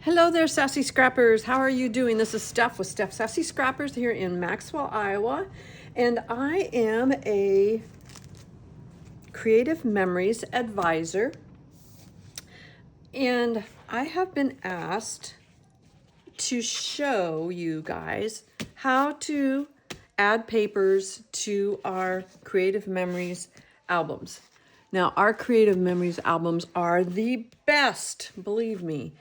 Hello there, Sassy Scrappers. How are you doing? This is Steph with Stephssassyscrappers here in Maxwell, Iowa. And I am a creative memories advisor. And I have been asked to show you guys how to add papers to our creative memories albums. Now, our creative memories albums are the best, believe me.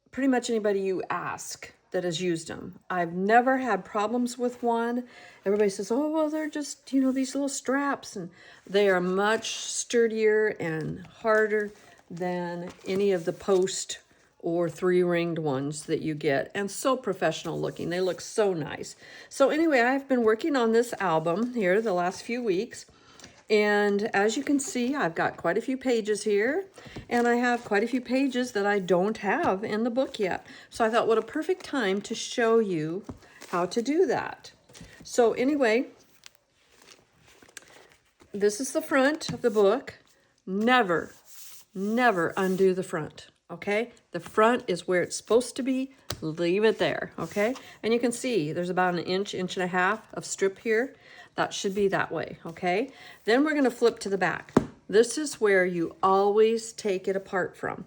Pretty much anybody you ask that has used them. I've never had problems with one. Everybody says, oh, well, they're just, these little straps. And they are much sturdier and harder than any of the post or three-ringed ones that you get. And so professional looking. They look so nice. So anyway, I've been working on this album here the last few weeks. And as you can see, I've got quite a few pages here, and I have quite a few pages that I don't have in the book yet. So I thought, what a perfect time to show you how to do that. So anyway, this is the front of the book. Never, never undo the front, okay? The front is where it's supposed to be. Leave it there, okay? And you can see there's about an inch and a half of strip here. That should be that way, okay? Then we're gonna flip to the back. This is where you always take it apart from.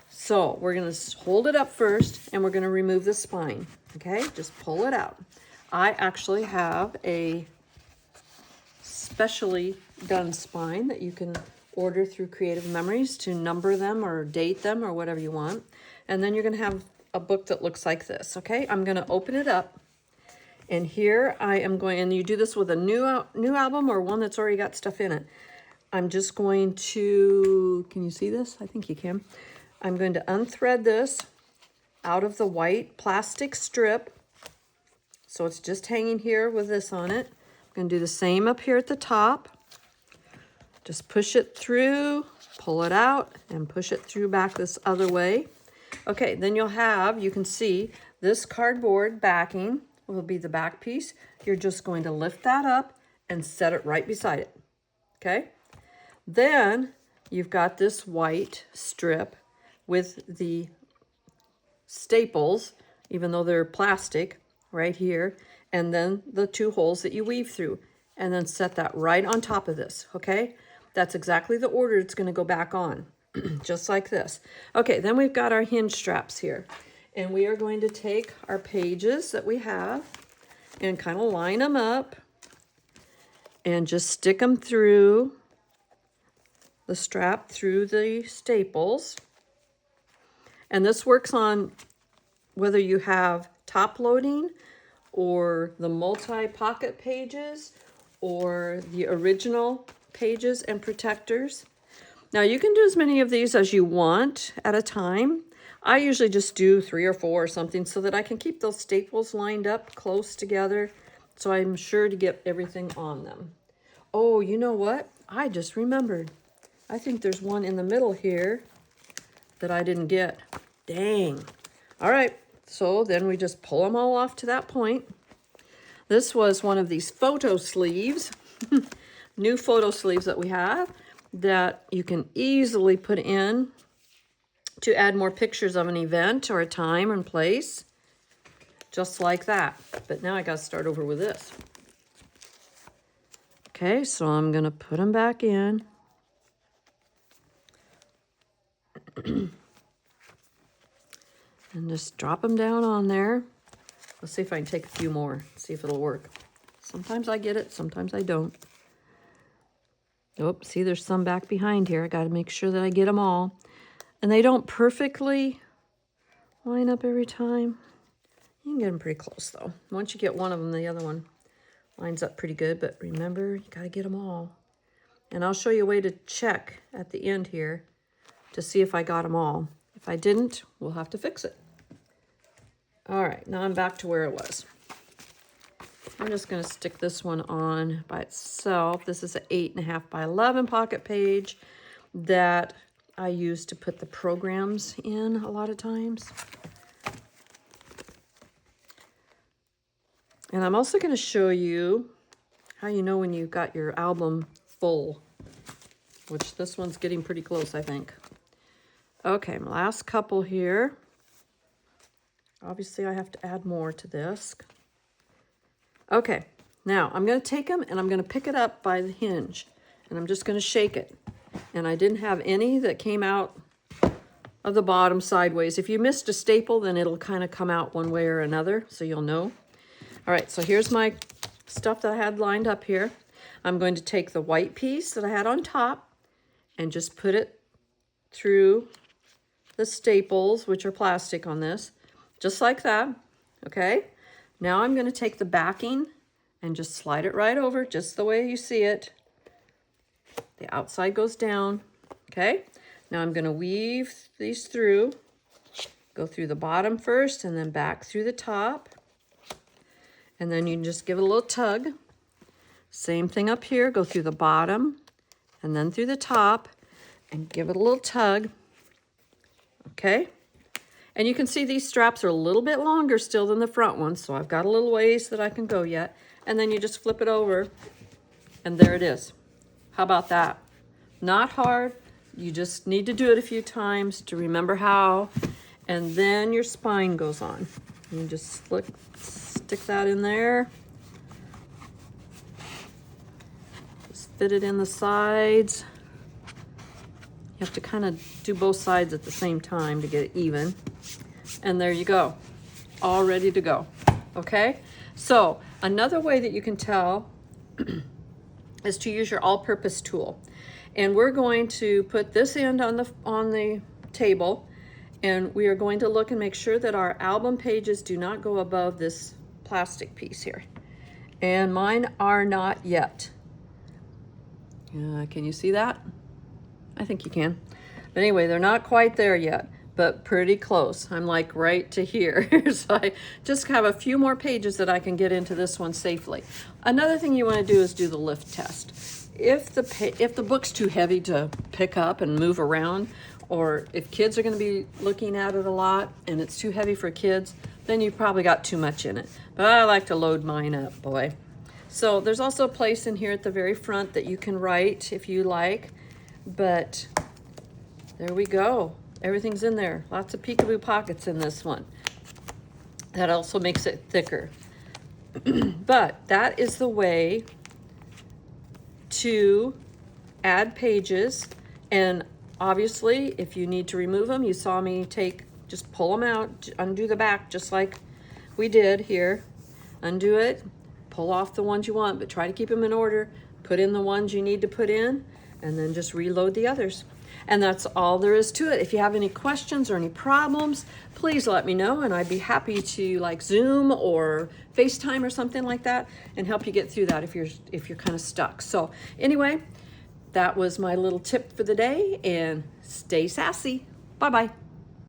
So we're gonna hold it up first and we're gonna remove the spine, okay? Just pull it out. I actually have a specially done spine that you can order through Creative Memories to number them or date them or whatever you want. And then you're gonna have a book that looks like this, okay? I'm gonna open it up. And here I am going, and you do this with a new album or one that's already got stuff in it. I'm just going to, can you see this? I think you can. I'm going to unthread this out of the white plastic strip. So it's just hanging here with this on it. I'm going to do the same up here at the top. Just push it through, pull it out, and push it through back this other way. Okay, then you'll have, you can see, this cardboard backing will be the back piece. You're just going to lift that up and set it right beside it, okay? Then you've got this white strip with the staples, even though they're plastic, right here, and then the two holes that you weave through, and then set that right on top of this, okay? That's exactly the order it's gonna go back on, just like this. Okay, then we've got our hinge straps here. And we are going to take our pages that we have and kind of line them up and just stick them through the strap through the staples. And this works on whether you have top loading or the multi-pocket pages or the original pages and protectors. Now you can do as many of these as you want at a time. I usually just do 3 or 4 or something so that I can keep those staples lined up close together so I'm sure to get everything on them. Oh, you know what? I just remembered. I think there's one in the middle here that I didn't get. Dang. All right, so then we just pull them all off to that point. This was one of these photo sleeves, new photo sleeves that we have that you can easily put in to add more pictures of an event or a time and place, just like that. But now I got to start over with this. Okay, so I'm going to put them back in. And just drop them down on there. Let's see if I can take a few more, see if it'll work. Sometimes I get it, sometimes I don't. Oh, see, there's some back behind here. I got to make sure that I get them all. And they don't perfectly line up every time. You can get them pretty close though. Once you get one of them, the other one lines up pretty good. But remember, you got to get them all. And I'll show you a way to check at the end here to see if I got them all. If I didn't, we'll have to fix it. All right, now I'm back to where it was. I'm just going to stick this one on by itself. This is an 8.5 by 11 pocket page that I use to put the programs in a lot of times. And I'm also going to show you how you know when you've got your album full, which this one's getting pretty close, I think. Okay, my last couple here. Obviously, I have to add more to this. Okay, now I'm going to take them and I'm going to pick it up by the hinge. And I'm just going to shake it. And I didn't have any that came out of the bottom sideways. If you missed a staple, then it'll kind of come out one way or another, so you'll know. All right, so here's my stuff that I had lined up here. I'm going to take the white piece that I had on top and just put it through the staples, which are plastic on this, just like that, okay? Now I'm going to take the backing and just slide it right over, just the way you see it. The outside goes down, okay? Now I'm going to weave these through, go through the bottom first and then back through the top. And then you can just give it a little tug. Same thing up here, go through the bottom and then through the top and give it a little tug, okay? And you can see these straps are a little bit longer still than the front ones, so I've got a little ways that I can go yet. And then you just flip it over and there it is. How about that? Not hard. You just need to do it a few times to remember how. And then your spine goes on. You just stick that in there. Just fit it in the sides. You have to kind of do both sides at the same time to get it even. And there you go. All ready to go. Okay? So another way that you can tell is to use your all-purpose tool. And we're going to put this end on the table, and we are going to look and make sure that our album pages do not go above this plastic piece here. And mine are not yet. Can you see that? I think you can. But anyway, they're not quite there yet, but pretty close. I'm like right to here. So I just have a few more pages that I can get into this one safely. Another thing you want to do is do the lift test. If the book's too heavy to pick up and move around, or if kids are going to be looking at it a lot and it's too heavy for kids, then you've probably got too much in it. But I like to load mine up, boy. So there's also a place in here at the very front that you can write if you like. But there we go. Everything's in there. Lots of peekaboo pockets in this one. That also makes it thicker. But that is the way to add pages. And obviously, if you need to remove them, you saw me just pull them out, undo the back just like we did here. Undo it, pull off the ones you want, but try to keep them in order. Put in the ones you need to put in, and then just reload the others. And that's all there is to it. If you have any questions or any problems, please let me know, and I'd be happy to like Zoom or FaceTime or something like that and help you get through that if you're kind of stuck. So anyway, that was my little tip for the day, and stay sassy. Bye-bye.